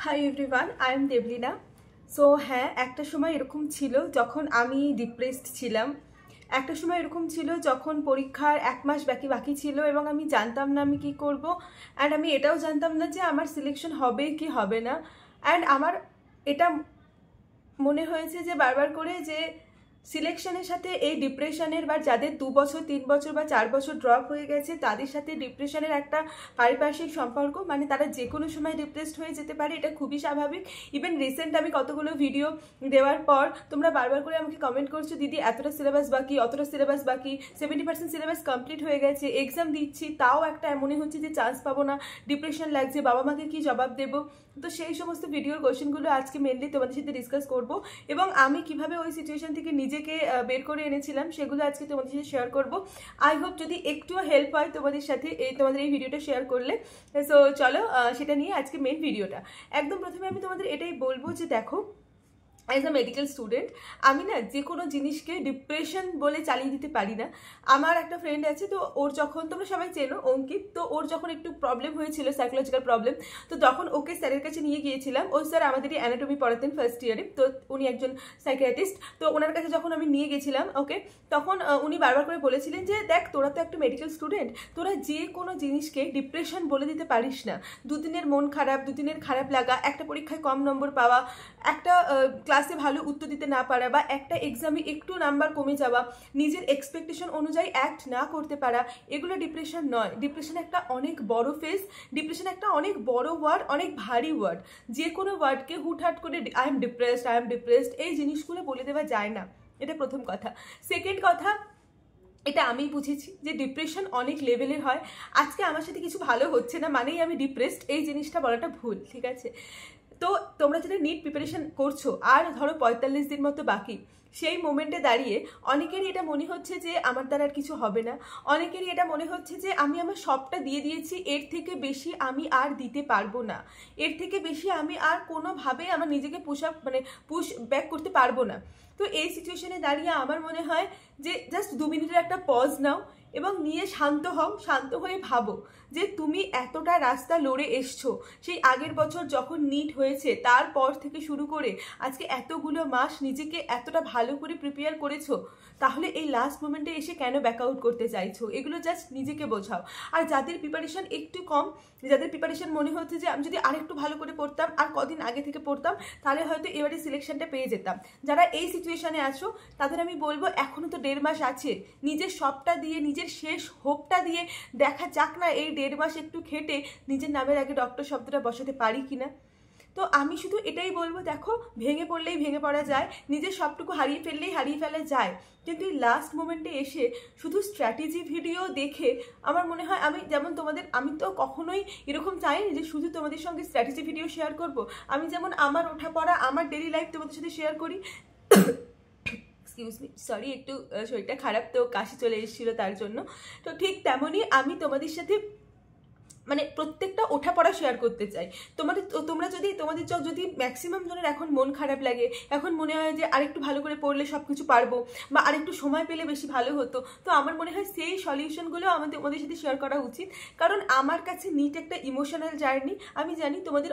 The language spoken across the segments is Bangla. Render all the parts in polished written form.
Hi everyone, I am Deblina. So হ্যাঁ, একটা সময় এরকম ছিল যখন আমি ডিপ্রেসড ছিলাম। একটা সময় এরকম ছিল যখন পরীক্ষার 1 মাস বাকি ছিল এবং আমি জানতাম না আমি কি করব। অ্যান্ড আমি এটাও জানতাম না যে আমার সিলেকশন হবে কি হবে না। অ্যান্ড আমার এটা মনে হয়েছে যে বারবার করে যে সিলেকশনের সাথে এই ডিপ্রেশনের বা যাদের 2 বছর 3 বছর বা 4 বছর ড্রপ হয়ে গেছে তাদের সাথে ডিপ্রেশনের একটা পারিপার্শ্বিক সম্পর্ক, মানে তারা যে কোনো সময় ডিপ্রেসড হয়ে যেতে পারে, এটা খুবই স্বাভাবিক। ইভেন রিসেন্ট আমি কতগুলো ভিডিও দেওয়ার পর তোমরা বারবার করে আমাকে কমেন্ট করছো, দিদি এতটা সিলেবাস বাকি, অতটা সিলেবাস বাকি, 70% সিলেবাস কমপ্লিট হয়ে গেছে, এক্সাম দিচ্ছি তাও একটা মনে হচ্ছে যে চান্স পাবো না, ডিপ্রেশন লাগছে, বাবা মাকে কি জবাব দেবো। তো সেই সমস্ত ভিডিওর কোয়েশ্চেনগুলো আজকে মেনলি তোমাদের সাথে ডিসকাস করব এবং আমি কিভাবে ওই সিচুয়েশন থেকে নিজেকে বের করে এনেছিলাম সেগুলো আজকে তোমাদের সাথে শেয়ার করব। আই হোপ যদি একটুও হেল্প হয় তোমাদের সাথে তোমাদের এই ভিডিওটা শেয়ার করলে। সো চলো সেটা নিয়ে আজকে মেন ভিডিওটা। একদম প্রথমে আমি তোমাদের এটাই বলবো যে দেখো, অ্যাজ আ মেডিকেল স্টুডেন্ট আমি না যে কোনো জিনিসকে ডিপ্রেশন বলে চালিয়ে দিতে পারি না। আমার একটা ফ্রেন্ড আছে, তো ওর যখন, তোমরা সবাই চেনো অঙ্কিত, তো ওর যখন একটু প্রবলেম হয়েছিল, সাইকোলজিক্যাল প্রবলেম, তো তখন ওকে স্যারের কাছে নিয়ে গিয়েছিলাম। ওই স্যার আমাদেরই অ্যানাটমি পড়াতেন ফার্স্ট ইয়ারে, তো উনি একজন সাইকিয়াট্রিস্ট। তো ওনার কাছে যখন আমি নিয়ে গেছিলাম ওকে, তখন উনি বারবার করে বলেছিলেন যে দেখ তোরা তো একটা মেডিকেল স্টুডেন্ট, তোরা যে কোনো জিনিসকে ডিপ্রেশন বলে দিতে পারিস না। দুদিনের মন খারাপ, দুদিনের খারাপ লাগা, একটা পরীক্ষায় কম নম্বর পাওয়া, একটা ক্লাসে ভালো উত্তর দিতে না পারা, বা একটা এক্সামে একটু নাম্বার কমে যাওয়া, নিজের এক্সপেকটেশন অনুযায়ী অ্যাক্ট না করতে পারা, এগুলো ডিপ্রেশন নয়। ডিপ্রেশন একটা অনেক বড় ফেজ, ডিপ্রেশন একটা অনেক বড় ওয়ার্ড, অনেক ভারী ওয়ার্ড। যে কোনো ওয়ার্ডকে হুটহাট করে আই এম ডিপ্রেসড এই জিনিসগুলো বলে দেওয়া যায় না। এটা প্রথম কথা। সেকেন্ড কথা, এটা আমি বুঝেছি যে ডিপ্রেশন অনেক লেভেলের হয়। আজকে আমার সাথে কিছু ভালো হচ্ছে না মানেই আমি ডিপ্রেসড, এই জিনিসটা বলাটা ভুল, ঠিক আছে? তো তোমরা যেটা নিট প্রিপারেশন করছো আর ধরো 45 দিন মতো বাকি, সেই মোমেন্টে দাঁড়িয়ে অনেকেরই এটা মনে হচ্ছে যে আমার দ্বারা আর কিছু হবে না। অনেকেরই এটা মনে হচ্ছে যে আমি আমার সবটা দিয়ে দিয়েছি, এর থেকে বেশি আমি আর দিতে পারবো না, এর থেকে বেশি আমি আর কোনোভাবে আমার নিজেকে পুশ ব্যাক করতে পারবো না। তো এই সিচুয়েশনে দাঁড়িয়ে আমার মনে হয় যে জাস্ট 2 মিনিটের একটা পজ নাও এবং নিয়ে শান্ত হও। শান্ত হয়ে ভাবো যে তুমি এতটা রাস্তা লড়ে এসছো, সেই আগের বছর যখন নিট হয়েছে তারপর থেকে শুরু করে আজকে এতগুলো মাস নিজেকে এতটা ভালো করে প্রিপেয়ার করেছো, তাহলে এই লাস্ট মোমেন্টে এসে কেন ব্যাক আউট করতে চাইছো? এগুলো জাস্ট নিজেকে বোঝাও। আর যাদের প্রিপারেশন একটু কম, যাদের প্রিপারেশন মনে হচ্ছে যে আমি যদি আরেকটু ভালো করে পড়তাম, আর কদিন আগে থেকে পড়তাম, তাহলে হয়তো এবারে সিলেকশনটা পেয়ে যেতাম, যারা এই সিচুয়েশনে আছো তাদের আমি বলবো এখনো তো 1.5 মাস আছে, নিজের সবটা দিয়ে, নিজের শেষ হোপটা দিয়ে দেখা যাক না এই 1.5 মাস একটু খেটে নিজের নামের আগে ডক্টর শব্দটা বসাতে পারি কিনা। তো আমি শুধু এটাই বলবো, দেখো ভেঙে পড়লেই ভেঙে পড়া যায়, নিজের সবটুকু হারিয়ে ফেললেই হারিয়ে ফেলা যায়, কিন্তু এই লাস্ট মোমেন্টে এসে শুধু স্ট্র্যাটেজি ভিডিও দেখে আমার মনে হয়, আমি তো কখনোই এরকম চাইনি যে শুধু তোমাদের সঙ্গে স্ট্র্যাটেজি ভিডিও শেয়ার করব। আমি যেমন আমার ওঠা পড়া, আমার ডেইলি লাইফ তোমাদের সাথে শেয়ার করি, এক্সকিউজ মি, সরি একটু শরীরটা খারাপ, তো কাশি চলে এসেছিলো তার জন্য। তো ঠিক তেমনই আমি তোমাদের সাথে মানে প্রত্যেকটা ওঠা পড়া শেয়ার করতে চাই। তোমাদের যদি ম্যাক্সিমাম জনের এখন মন খারাপ লাগে, এখন মনে হয় যে আরেকটু ভালো করে পড়লে সব কিছু পারবো, বা আরেকটু সময় পেলে বেশি ভালো হতো, তো আমার মনে হয় সেই সলিউশনগুলো তোমাদের সাথে শেয়ার করা উচিত। কারণ আমার কাছে নিট একটা ইমোশনাল জার্নি। আমি জানি তোমাদের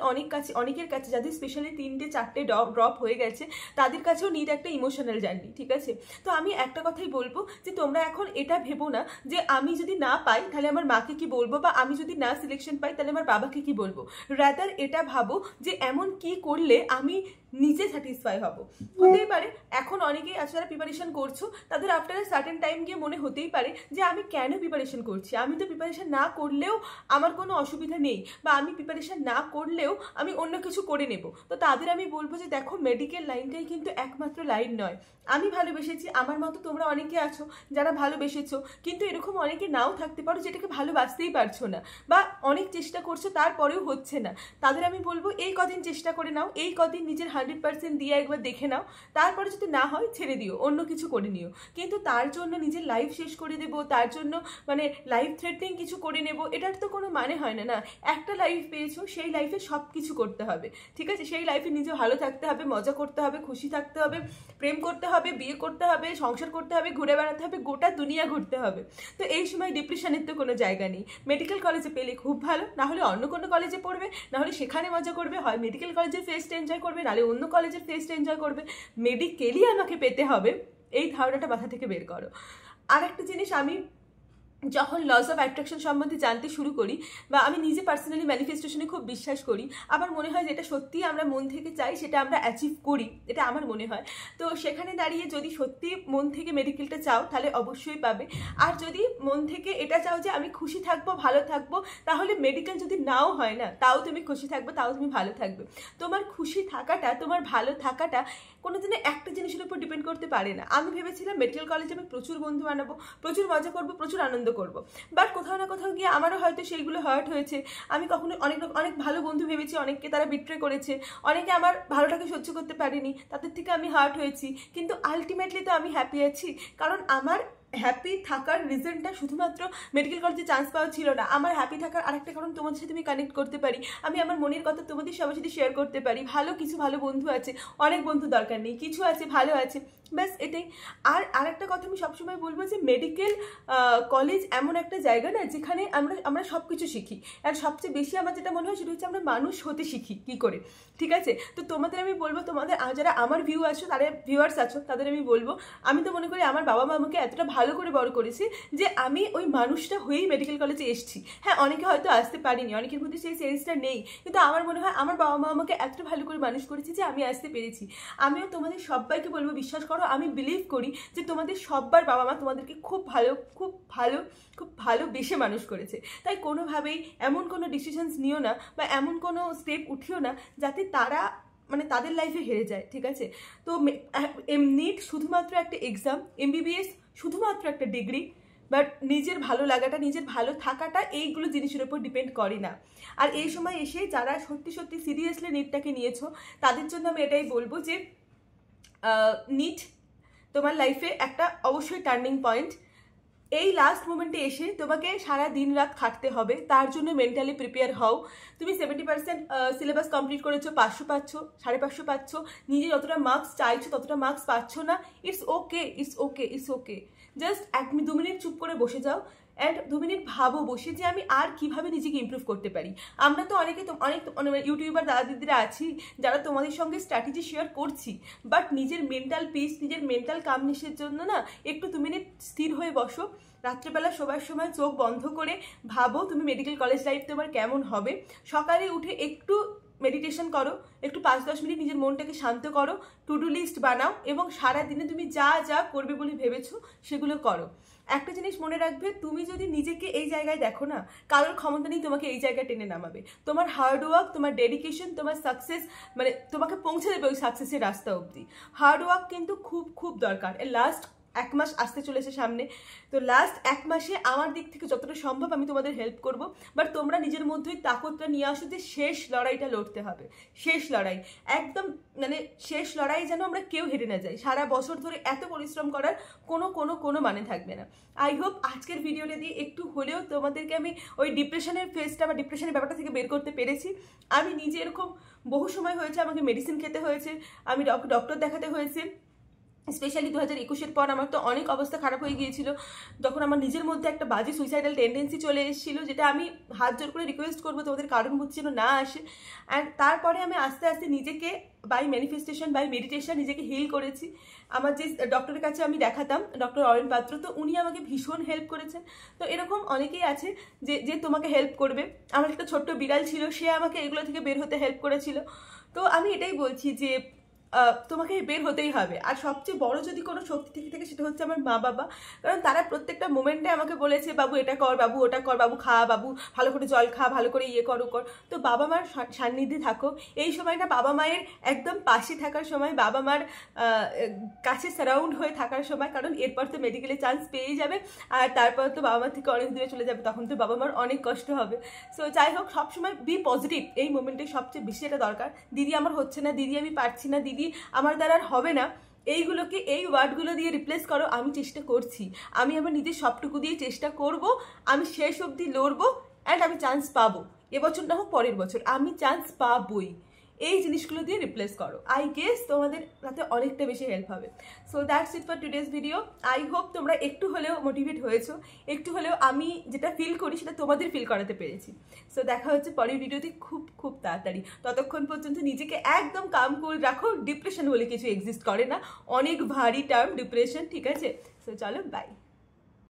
অনেকের কাছে যাদের স্পেশালি 3-4টে ড্রপ হয়ে গেছে, তাদের কাছেও নিট একটা ইমোশনাল জার্নি, ঠিক আছে? তো আমি একটা কথাই বলবো যে তোমরা এখন এটা ভেবো না যে আমি যদি না পাই তাহলে আমার মাকে কি বলবো, বা আমি যদি না সিলেকশন পাই তাহলে আমার বাবাকে কি বলবো। রাদার এটা ভাবো যে এমন কি করলে আমি নিজে স্যাটিসফাই হব। হতেই পারে এখন অনেকেই আছে যারা প্রিপারেশন করছো, তাদের আফটার আ সার্টেন টাইম গিয়ে মনে হতেই পারে যে আমি কেন প্রিপারেশন করছি, আমি তো প্রিপারেশন না করলেও আমার কোনো অসুবিধা নেই, বা আমি প্রিপারেশন না করলেও আমি অন্য কিছু করে নেব। তো তাদের আমি বলবো যে দেখো, মেডিকেল লাইনটাই কিন্তু একমাত্র লাইন নয়। আমি ভালোবেসেছি, আমার মতো তোমরা অনেকে আছো যারা ভালোবেসেছো, কিন্তু এরকম অনেকে নাও থাকতে পারো যেটাকে ভালোবাসতেই পারছো না, বা অনেক চেষ্টা করছো তারপরেও হচ্ছে না। তাদের আমি বলবো এই কদিন চেষ্টা করে নাও, এই কদিন নিজের 100% দিয়ে একবার দেখে নাও, তারপরে যদি না হয় ছেড়ে দিও, অন্য কিছু করে নিও। কিন্তু তার জন্য নিজের লাইফ শেষ করে দেবো, তার জন্য মানে লাইফ থ্রেটনিং কিছু করে নেবো, এটার তো কোনো মানে হয় না। না, একটা লাইফ পেয়েছো, সেই লাইফে সব কিছু করতে হবে, ঠিক আছে? সেই লাইফে নিজে ভালো থাকতে হবে, মজা করতে হবে, খুশি থাকতে হবে, প্রেম করতে হবে, বিয়ে করতে হবে, সংসার করতে হবে, ঘুরে বেড়াতে হবে, গোটা দুনিয়া ঘুরতে হবে। তো এই সময় ডিপ্রেশনের তো কোনো জায়গা নেই। মেডিকেল কলেজে পেলে খুব ভালো, না হলে অন্য কোনো কলেজে পড়বে, না হলে সেখানে মজা করবে, হয় মেডিকেল কলেজের ফেস্ট এনজয় করবে, নাহলে অন্য কলেজের ফেস্ট এনজয় করবে, মেডিকেলই আমাকে পেতে হবে, এই ধারণাটা মাথা থেকে বের করো। আর একটা জিনিস, আমি যখন লস অফ অ্যাট্রাকশন সম্বন্ধে জানতে শুরু করি, বা আমি নিজে পার্সোনালি ম্যানিফেস্টেশনে খুব বিশ্বাস করি, আমার মনে হয় যেটা সত্যি আমরা মন থেকে চাই সেটা আমরা অ্যাচিভ করি, এটা আমার মনে হয়। তো সেখানে দাঁড়িয়ে যদি সত্যি মন থেকে মেডিকেলটা চাও তাহলে অবশ্যই পাবে। আর যদি মন থেকে এটা চাও যে আমি খুশি থাকবো, ভালো থাকবো, তাহলে মেডিকেল যদি নাও হয় না তাও তুমি খুশি থাকবে, তাও তুমি ভালো থাকবে। তোমার খুশি থাকাটা, তোমার ভালো থাকাটা কোনোদিনও একটা জিনিসের উপর ডিপেন্ড করতে পারে না। আমি ভেবেছিলাম মেডিকেল কলেজে আমি প্রচুর বন্ধু বানাবো, প্রচুর মজা করবো, প্রচুর আনন্দ করবো, বাট কোথাও না কোথাও গিয়ে আমারও হয়তো সেইগুলো হার্ট হয়েছে। আমি কখনো অনেক ভালো বন্ধু ভেবেছি, অনেককে তারা বিট্রে করেছে, অনেকে আমার ভালোটাকে সহ্য করতে পারেনি, তাদের থেকে আমি হার্ট হয়েছি, কিন্তু আলটিমেটলি তো আমি হ্যাপি আছি। কারণ আমার হ্যাপি থাকার রিজনটা শুধুমাত্র মেডিকেল কলেজে চান্স পাওয়া ছিল না। আমার হ্যাপি থাকার আরেকটা কারণ, তোমাদের সাথে আমি কানেক্ট করতে পারি, আমি আমার মনের কথা তোমাদের সবার সাথে শেয়ার করতে পারি, ভালো বন্ধু আছে, অনেক বন্ধু দরকার নেই, কিছু আছে, ভালো আছে, ব্যাস এটাই। আর আরেকটা কথা আমি সবসময় বলবো যে মেডিকেল কলেজ এমন একটা জায়গা না যেখানে আমরা সব কিছু শিখি। আর সবচেয়ে বেশি আমার যেটা মনে হয় সেটা হচ্ছে আমরা মানুষ হতে শিখি কী করে, ঠিক আছে? তো তোমাদের আমি বলবো, তোমাদের যারা আমার ভিউয়ার্স আছো তাদের আমি বলবো, আমি তো মনে করি আমার বাবা মা আমাকে এতটা ভালো করে বড় করেছে যে আমি ওই মানুষটা হয়েই মেডিকেল কলেজে এসেছি। হ্যাঁ, অনেকে হয়তো আসতে পারিনি, অনেকের মধ্যে সেই সেন্সটা নেই, কিন্তু আমার মনে হয় আমার বাবা মা আমাকে এতটা ভালো করে মানুষ করেছে যে আমি আসতে পেরেছি। আমিও তোমাদের সবাইকে বলবো, বিশ্বাস করো, আমি বিলিভ করি যে তোমাদের সবার বাবা মা তোমাদেরকে খুব ভালোবেসে মানুষ করেছে। তাই কোনোভাবেই এমন কোনো ডিসিশনস নিও না, বা এমন কোনো স্টেপ উঠিও না যাতে তারা তাদের লাইফে হেরে যায়, ঠিক আছে? তো নিট শুধুমাত্র একটা এক্সাম, MBBS শুধুমাত্র একটা ডিগ্রি, বাট নিজের ভালো লাগাটা, নিজের ভালো থাকাটা এইগুলো জিনিসের উপর ডিপেন্ড করে না। আর এই সময় এসে যারা সত্যি সিরিয়াসলি নিটটাকে নিয়েছো তাদের জন্য আমি এটাই বলবো যে নিট তোমার লাইফে একটা অবশ্যই টার্নিং পয়েন্ট। এই লাস্ট মোমেন্টে এসে তোমাকে সারা দিন রাত খাটতে হবে, তার জন্য মেন্টালি প্রিপেয়ার হও। তুমি 70% সিলেবাস কমপ্লিট করেছো, 500 পাচ্ছ, 550 পাচ্ছ, নিজে যতটা মার্কস চাইছো ততটা মার্কস পাচ্ছ না, ইটস ওকে। জাস্ট 2 মিনিট চুপ করে বসে যাও, অ্যান্ড 2 মিনিট ভাবো বসে যে আমি আর কিভাবে নিজেকে ইমপ্রুভ করতে পারি। আমরা তো অনেক ইউটিউবার দাদা দিদিরা আছি যারা তোমাদের সঙ্গে স্ট্র্যাটেজি শেয়ার করছি, বাট নিজের মেন্টাল পিস, নিজের মেন্টাল কামনেসের জন্য না একটু 2 মিনিট স্থির হয়ে বসো, রাত্রেবেলা শোবার সময় চোখ বন্ধ করে ভাবো তুমি মেডিকেল কলেজ লাইফ তোমার কেমন হবে। সকালে উঠে একটু মেডিটেশন করো, একটু 5-10 মিনিট নিজের মনটাকে শান্ত করো, টু ডু লিস্ট বানাও, এবং সারাদিনে তুমি যা যা করবে বলে ভেবেছো সেগুলো করো। একটা জিনিস মনে রাখবে, তুমি যদি নিজেকে এই জায়গায় দেখো না, কারোর ক্ষমতা নেই তোমাকে এই জায়গায় টেনে নামাবে। তোমার হার্ডওয়ার্ক, তোমার ডেডিকেশন, তোমার সাকসেস তোমাকে পৌঁছে দেবে ওই সাকসেসের রাস্তা অবধি। হার্ডওয়ার্ক কিন্তু খুব দরকার। লাস্ট 1 মাস আসতে চলেছে সামনে, তো লাস্ট 1 মাসে আমার দিক থেকে যতটা সম্ভব আমি তোমাদের হেল্প করব, বাট তোমরা নিজের মধ্যেই তাকতটা নিয়ে আসো যে শেষ লড়াইটা লড়তে হবে। শেষ লড়াই, একদম শেষ লড়াই যেন আমরা কেউ হেরে না যাই। সারা বছর ধরে এত পরিশ্রম করার কোনো মানে থাকবে না। আই হোপ আজকের ভিডিওটা দিয়ে একটু হলেও তোমাদেরকে আমি ওই ডিপ্রেশনের ফেজটা বা ডিপ্রেশনের ব্যাপারটা থেকে বের করতে পেরেছি। আমি নিজে এরকম বহু সময় হয়েছে আমাকে মেডিসিন খেতে হয়েছে, আমি ডক্টর দেখাতে হয়েছে, স্পেশালি 2021-এর পর আমার তো অনেক অবস্থা খারাপ হয়ে গিয়েছিল, যখন আমার নিজের মধ্যে একটা বাজে সুইসাইডাল টেন্ডেন্সি চলে এসেছিলো, যেটা আমি হাত জোর করে রিকোয়েস্ট করবো তোমাদের কারণ বুঝছি যেন না আসে। অ্যান্ড তারপরে আমি আস্তে আস্তে নিজেকে বাই ম্যানিফেস্টেশন, বাই মেডিটেশন নিজেকে হিল করেছি। আমার যে ডক্টরের কাছে আমি দেখাতাম, ডক্টর অরেন পাত্র, তো উনি আমাকে ভীষণ হেল্প করেছেন। তো এরকম অনেকেই আছে যে তোমাকে হেল্প করবে। আমার একটা ছোট্ট বিড়াল ছিল, সে আমাকে এগুলো থেকে বের হতে হেল্প করেছিল। তো আমি এটাই বলছি যে তোমাকে বের হতেই হবে। আর সবচেয়ে বড় যদি কোনো শক্তি থেকে থাকে সেটা হচ্ছে আমার মা বাবা, কারণ তারা প্রত্যেকটা মোমেন্টে আমাকে বলেছে বাবু এটা কর, বাবু ওটা কর, বাবু খা, বাবু ভালো করে জল খা, ভালো করে ইয়ে কর। তো বাবা মার সান্নিধ্যে থাকো। এই সময়টা বাবা মায়ের একদম পাশে থাকার সময়, বাবা মার কাছে সারাউন্ড হয়ে থাকার সময়, কারণ এরপর তো মেডিকেলে চান্স পেয়েই যাবে, আর তারপর তো বাবা মার থেকে অনেক দূরে চলে যাবে, তখন তো বাবা মার অনেক কষ্ট হবে। সো যাই হোক, সবসময় বি পজিটিভ, এই মোমেন্টে সবচেয়ে বেশি এটা দরকার। দিদি আমার হচ্ছে না, দিদি আমি পারছি না, দিদি আমার দ্বারা আর হবে না, এইগুলোকে এই ওয়ার্ডগুলো দিয়ে রিপ্লেস করো আমি চেষ্টা করছি, আমি আমার নিজের সবটুকু দিয়ে চেষ্টা করব, আমি শেষ অবধি লড়বো, অ্যান্ড আমি চান্স পাবো। এবছর না হোক পরের বছর আমি চান্স পাবই। এই জিনিসগুলো দিয়ে রিপ্লেস করো। আই গেস তোমাদের তাতে অনেকটা বেশি হেল্প হবে। So that's it for today's video. I hope তোমরা একটু হলেও মোটিভেট হয়েছো, একটু হলেও আমি যেটা ফিল করি সেটা তোমাদের ফিল করাতে পেরেছি। সো দেখা হচ্ছে পরের ভিডিওতে খুব খুব তাড়াতাড়ি। ততক্ষণ পর্যন্ত নিজেকে একদম কাম কুল রাখো। ডিপ্রেশন বলে কিছু এক্সিস্ট করে না, অনেক ভারী টার্ম ডিপ্রেশন, ঠিক আছে? সো চলো, বাই।